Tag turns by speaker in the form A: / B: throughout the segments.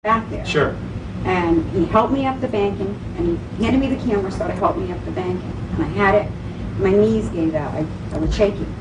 A: back there.
B: Sure.
A: And he helped me up the banking, and he handed me the camera so to help me up the banking. And I had it, my knees gave out, I was shaking.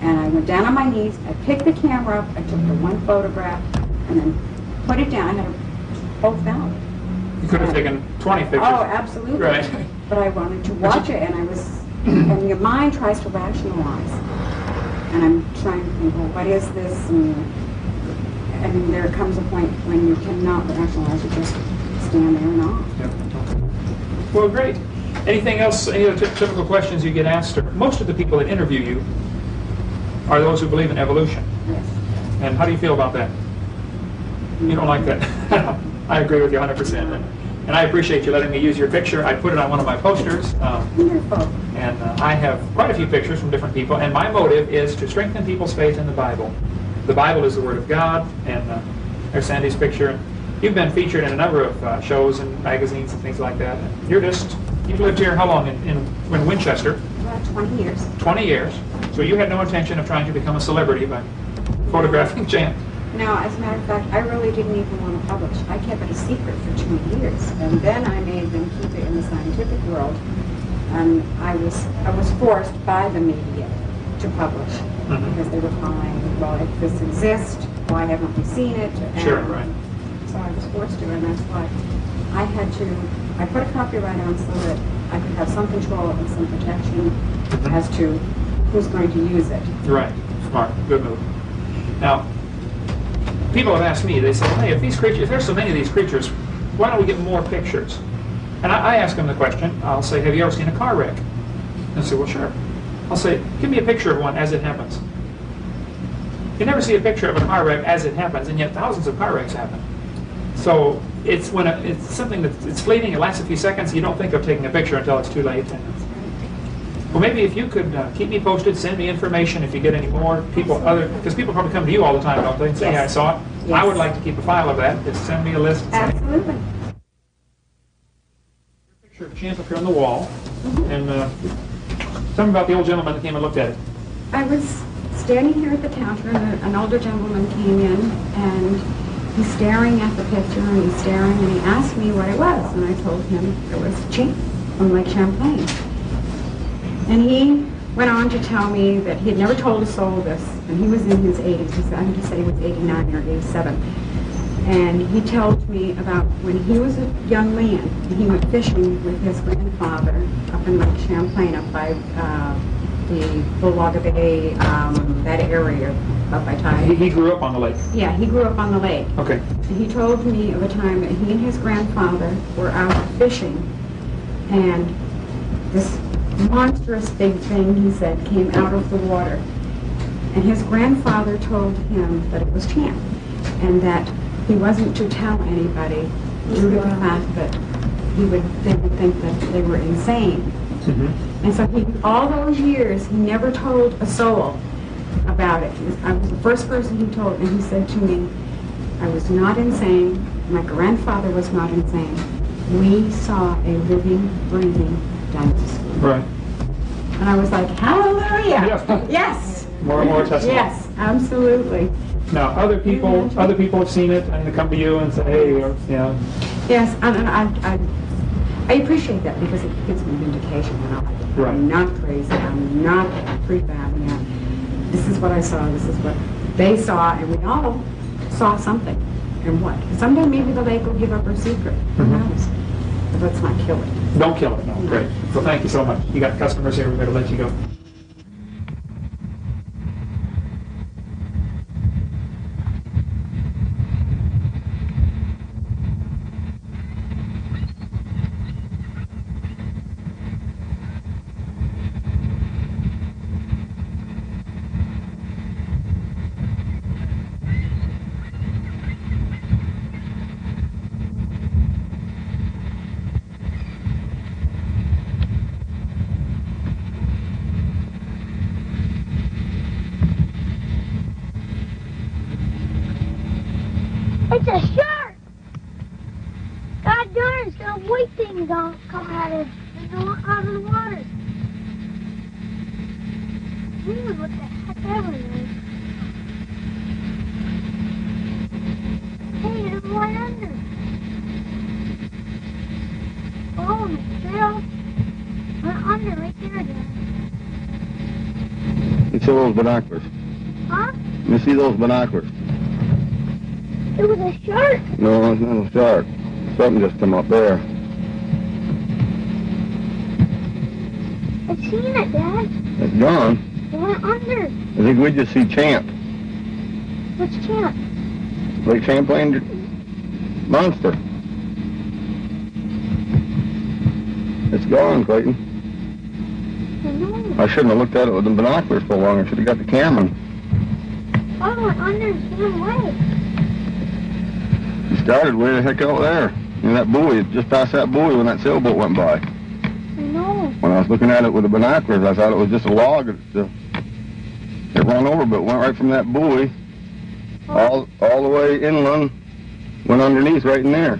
A: And I went down on my knees, I picked the camera up, I took the one photograph, and then put it down. I had them both out.
B: You could have taken 20 pictures.
A: Oh, absolutely.
B: Right.
A: But I wanted to watch it, and I was, and your mind tries to rationalize. And I'm trying to think, well, what is this? And there comes a point when you cannot rationalize, you just stand there and off.
B: Yep. Well, great. Anything else, any other typical questions you get asked? Or most of the people that interview you are those who believe in evolution.
A: Yes.
B: And how do you feel about that? You don't like that? I agree with you 100%. And I appreciate you letting me use your picture. I put it on one of my posters.
A: Wonderful.
B: And I have quite a few pictures from different people. And my motive is to strengthen people's faith in the Bible. The Bible is the Word of God. And there's Sandy's picture. You've been featured in a number of shows and magazines and things like that. And you've lived here how long in Winchester?
A: About 20 years.
B: 20 years. So you had no intention of trying to become a celebrity by photographing Jan.
A: No, as a matter of fact, I really didn't even want to publish. I kept it a secret for 2 years, and then I made them keep it in the scientific world. And I was forced by the media to publish because they were calling, well, if this exists, why haven't we seen it? And
B: Sure, right.
A: so I was forced to, and that's why I put a copyright on so that I could have some control and some protection as to who's going to use it.
B: Right. Smart. Good move. Now, people have asked me, they say, hey, if there's so many of these creatures, why don't we get more pictures? And I ask them the question, I'll say, have you ever seen a car wreck? And they say, well, sure. I'll say, give me a picture of one as it happens. You never see a picture of a car wreck as it happens, and yet thousands of car wrecks happen. So it's it's something it's fleeting, it lasts a few seconds, you don't think of taking a picture until it's too late. Well, maybe if you could keep me posted, send me information if you get any more people, because people probably come to you all the time, don't they, and say, hey, I saw it.
A: Yes.
B: I would like to keep a file of that. Just send me a list.
A: Absolutely.
B: A picture of Champ up here on the wall, and tell me about the old gentleman that came and looked at it.
A: I was standing here at the counter, and an older gentleman came in, and he's staring at the picture, and he's staring, and he asked me what it was, and I told him it was Champ from Lake Champlain. And he went on to tell me that he had never told a soul this, and he was in his 80s. I think he said he was 89 or 87. And he told me about when he was a young man, and he went fishing with his grandfather up in Lake Champlain, up by the Bulwaga Bay, that area, up by Tide.
B: He grew up on the lake.
A: Yeah, he grew up on the lake.
B: Okay.
A: And he told me of a time that he and his grandfather were out fishing, and this monstrous big thing, he said, came out of the water. And his grandfather told him that it was Champ, and that he wasn't to tell anybody due to the fact that they would think that they were insane. And so all those years, he never told a soul about it. I was the first person he told, and he said to me, I was not insane, my grandfather was not insane. We saw a living, breathing dinosaur.
B: Right.
A: And I was like, hallelujah!
B: Yeah.
A: Yes!
B: More and more testimony.
A: Yes, absolutely.
B: Now, other people have seen it, and they come to you and say, hey,
A: Yes, and I appreciate that because it gives me vindication.
B: Right.
A: I'm not crazy. I'm not prefabbing. This is what I saw. This is what they saw, and we all saw something. And what? Someday maybe the lake will give up her secret. Who knows? But let's not kill it.
B: Don't kill it. No. Great. Well, thank you so much. You got customers here. We're going to let you go.
C: It's a shark! God darn, it's got white things on come out of the water. Dude, what the heck ever it is? Hey, there's right under. Oh, straight off. Right under, right there, Dad.
D: You see those binoculars?
C: Huh?
D: You see those binoculars?
C: It was a shark.
D: No, it's not a shark. Something just come up there.
C: I've seen it, Dad.
D: It's gone.
C: It went under.
D: I think we just see Champ.
C: What's Champ?
D: Like Champlain monster. It's gone, Clayton.
C: I know.
D: I shouldn't have looked at it with the binoculars for long. I should have got the camera.
C: Oh, it went under and swam away.
D: It started way the heck out there. In that buoy, just past that buoy when that sailboat went by.
C: I know.
D: When I was looking at it with the binoculars, I thought it was just a log. It ran over, but it went right from that buoy all the way inland, went underneath right in there.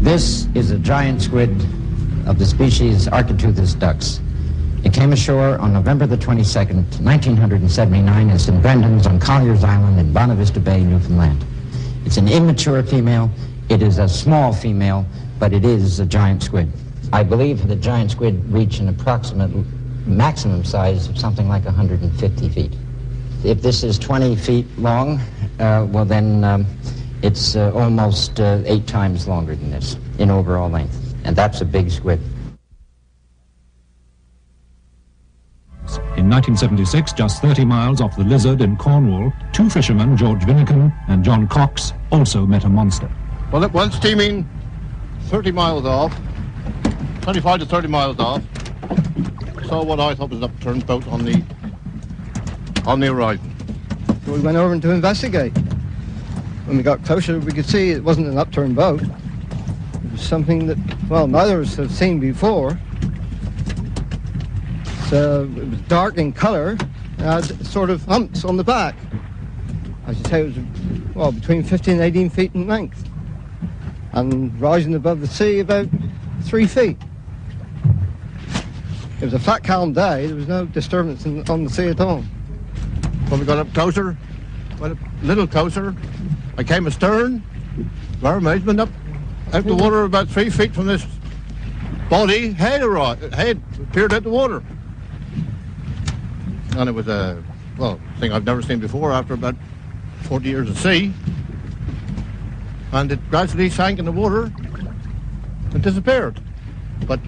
E: This is a giant squid of the species Architeuthis ducks. It came ashore on November the 22nd, 1979 in St. Brendan's on Collier's Island in Bonavista Bay, Newfoundland. It's an immature female. It is a small female, but it is a giant squid. I believe the giant squid reach an approximate maximum size of something like 150 feet. If this is 20 feet long, well then it's almost 8 times longer than this in overall length. And that's a big squid.
F: In 1976, just 30 miles off the Lizard in Cornwall, 2 fishermen, George Vinnican and John Cox, also met a monster.
D: Well, it went steaming 30 miles off, 25 to 30 miles off. Saw what I thought was an upturned boat on the horizon.
G: So we went over to investigate. When we got closer, we could see it wasn't an upturned boat. It was something that, well, neither of us have seen before. So it was dark in color, and had sort of humps on the back. I should say it was, well, between 15 and 18 feet in length, and rising above the sea about 3 feet. It was a flat, calm day. There was no disturbance on the sea at all.
D: When we got up closer, went a little closer, I came astern, to our amazement, up out the water about 3 feet from this body, head appeared out the water. And it was a, well, thing I've never seen before after about 40 years of sea. And it gradually sank in the water and disappeared. But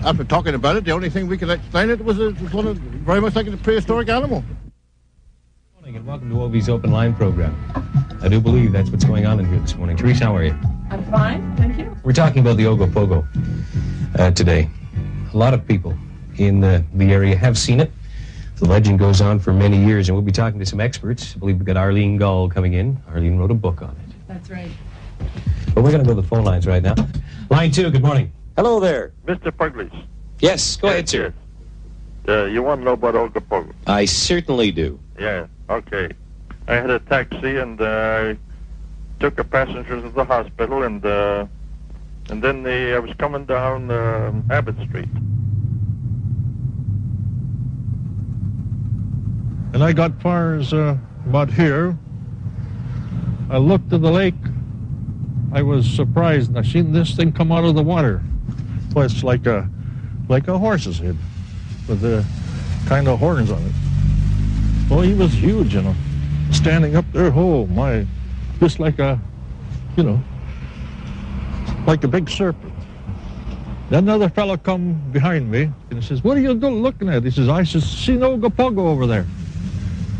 D: after talking about it, the only thing we could explain it was one of, very much like a prehistoric animal.
H: Good morning and welcome to OV's Open Line program. I do believe that's what's going on in here this morning. Teresa, how are you?
I: I'm fine, thank you.
H: We're talking about the Ogopogo today. A lot of people in the area have seen it. The legend goes on for many years, and we'll be talking to some experts. I believe we've got Arlene Gall coming in. Arlene wrote a book on it.
I: That's right.
H: But we're going to go to the phone lines right now. Line 2, good morning.
J: Hello there. Mr. Puglish.
H: Yes, go ahead, sir.
J: Yes. You want to know about Ogopogo?
H: I certainly do.
J: Yeah, okay. I had a taxi and I took a passenger to the hospital and then I was coming down Abbott Street.
K: And I got far as about here. I looked at the lake. I was surprised, and I seen this thing come out of the water. Well, it's like a horse's head with the kind of horns on it. Well, he was huge, you know, standing up there. Oh my, just like a, you know, like a big serpent. Then another fellow come behind me and he says, "What are you looking at?" He says, "I see no Ogopogo over there."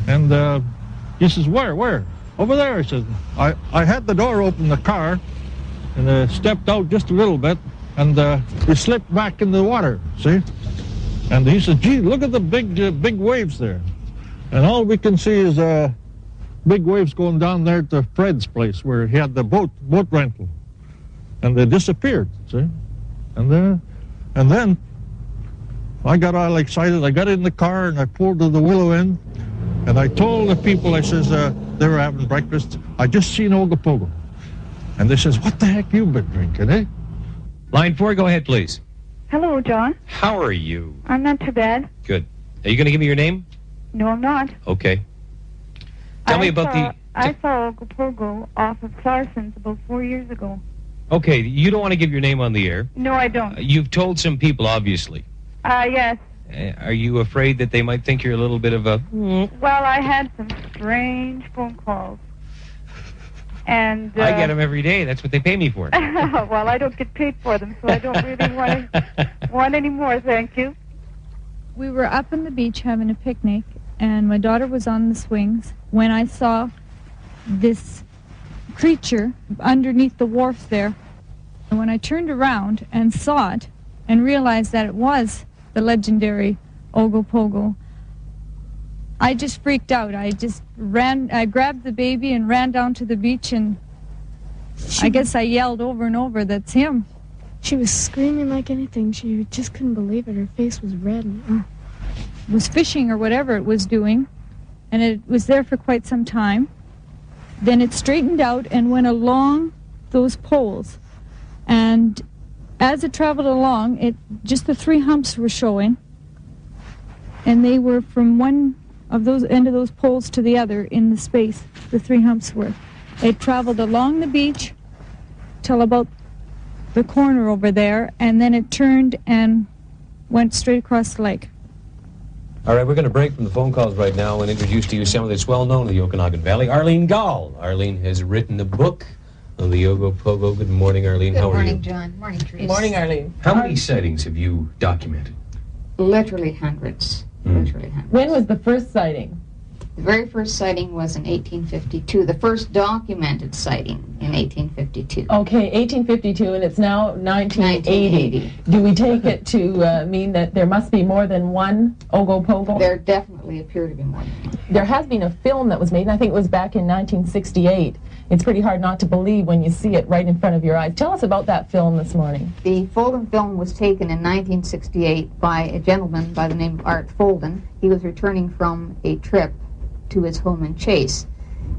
K: And he says, Where? Over there. I said, I had the door open in the car and stepped out just a little bit and we slipped back in the water, see? And he said, "Gee, look at the big waves there." And all we can see is big waves going down there to Fred's place where he had the boat rental. And they disappeared, see? And then I got all excited. I got in the car and I pulled to the willow end, and I told the people, I says, they were having breakfast, I just seen Ogopogo. And they says, what the heck you been drinking, eh?
H: Line 4, go ahead, please.
I: Hello, John.
H: How are you?
I: I'm not too bad.
H: Good. Are you going to give me your name?
I: No, I'm not.
H: Okay. Tell me about
I: I saw Ogopogo off of Clarson's about 4 years ago.
H: Okay, you don't want to give your name on the air.
I: No, I don't.
H: You've told some people, obviously.
I: Yes.
H: Are you afraid that they might think you're a little bit of a...
I: Well, I had some strange phone calls. And
H: I get them every day. That's what they pay me for.
I: Well, I don't get paid for them, so I don't really want any more, thank you.
L: We were up on the beach having a picnic, and my daughter was on the swings when I saw this creature underneath the wharf there. And when I turned around and saw it and realized that it was the legendary Ogopogo, I just freaked out. I grabbed the baby and ran down to the beach, and I guess I yelled over and over, that's him.
M: She was screaming like anything. She just couldn't believe it. Her face was red. And,
L: was fishing or whatever it was doing, and it was there for quite some time. Then it straightened out and went along those poles. And as it traveled along, just the 3 humps were showing, and they were from one of those end of those poles to the other in the space the 3 humps were. It traveled along the beach till about the corner over there, and then it turned and went straight across the lake.
H: All right, we're going to break from the phone calls right now and introduce to you someone that's well known in the Okanagan Valley, Arlene Gall. Arlene has written a book on the Ogopogo. Good morning, Arlene.
N: Good
H: How are you?
N: morning, John. Morning, Teresa.
O: Good morning, Arlene.
H: How many sightings have you documented?
N: Literally hundreds. Literally hundreds.
O: When was the first sighting?
N: The very first sighting was in 1852. The first documented sighting in 1852.
O: Okay, 1852, and it's now 1980. Do we take it to mean that there must be more than one Ogopogo?
N: There definitely appear to be more than one.
O: There has been a film that was made, and I think it was back in 1968. It's pretty hard not to believe when you see it right in front of your eyes. Tell us about that film this morning.
N: The Folden film was taken in 1968 by a gentleman by the name of Art Folden. He was returning from a trip to his home in Chase.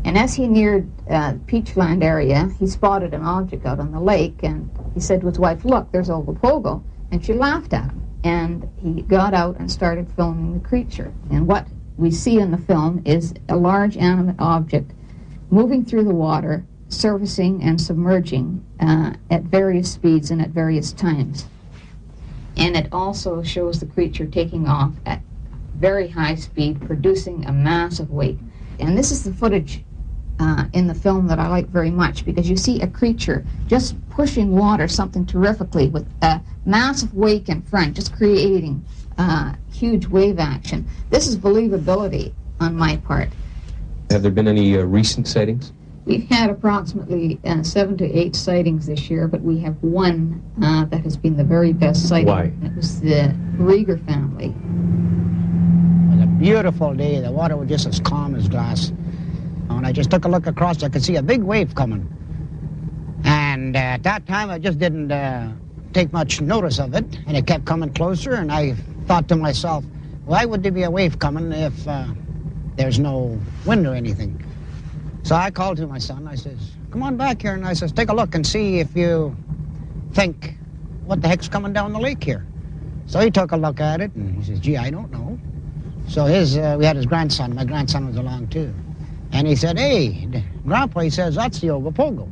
N: And as he neared Peachland area, he spotted an object out on the lake, and he said to his wife, look, there's Ogopogo. And she laughed at him. And he got out and started filming the creature. And what we see in the film is a large animate object moving through the water, surfacing and submerging at various speeds and at various times. And it also shows the creature taking off at very high speed, producing a massive wake. And this is the footage in the film that I like very much, because you see a creature just pushing water something terrifically with a massive wake in front, just creating huge wave action. This is believability on my part.
H: Have there been any recent sightings?
N: We've had approximately 7 to 8 sightings this year, but we have one that has been the very best sighting.
H: Why?
N: It was the Rieger family.
P: It was a beautiful day. The water was just as calm as glass. When I just took a look across, I could see a big wave coming. And at that time, I just didn't take much notice of it, and it kept coming closer, and I thought to myself, why would there be a wave coming if there's no wind or anything? So I called to my son. I says, come on back here. And I says, take a look and see if you think what the heck's coming down the lake here. So he took a look at it, and he says, gee, I don't know. So we had his grandson. My grandson was along too. And he said, hey, Grandpa, he says, that's the Ogopogo.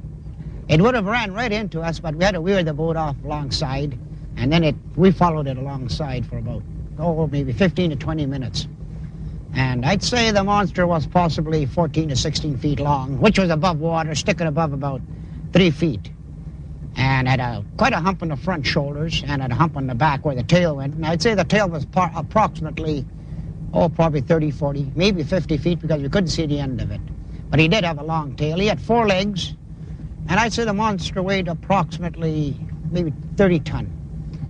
P: It would have ran right into us, but we had to weir the boat off alongside. And then we followed it alongside for about, maybe 15 to 20 minutes. And I'd say the monster was possibly 14 to 16 feet long, which was above water, sticking above about 3 feet. And had quite a hump on the front shoulders and had a hump on the back where the tail went. And I'd say the tail was approximately, probably 30, 40, maybe 50 feet, because we couldn't see the end of it. But he did have a long tail. He had 4 legs, and I'd say the monster weighed approximately maybe 30 ton.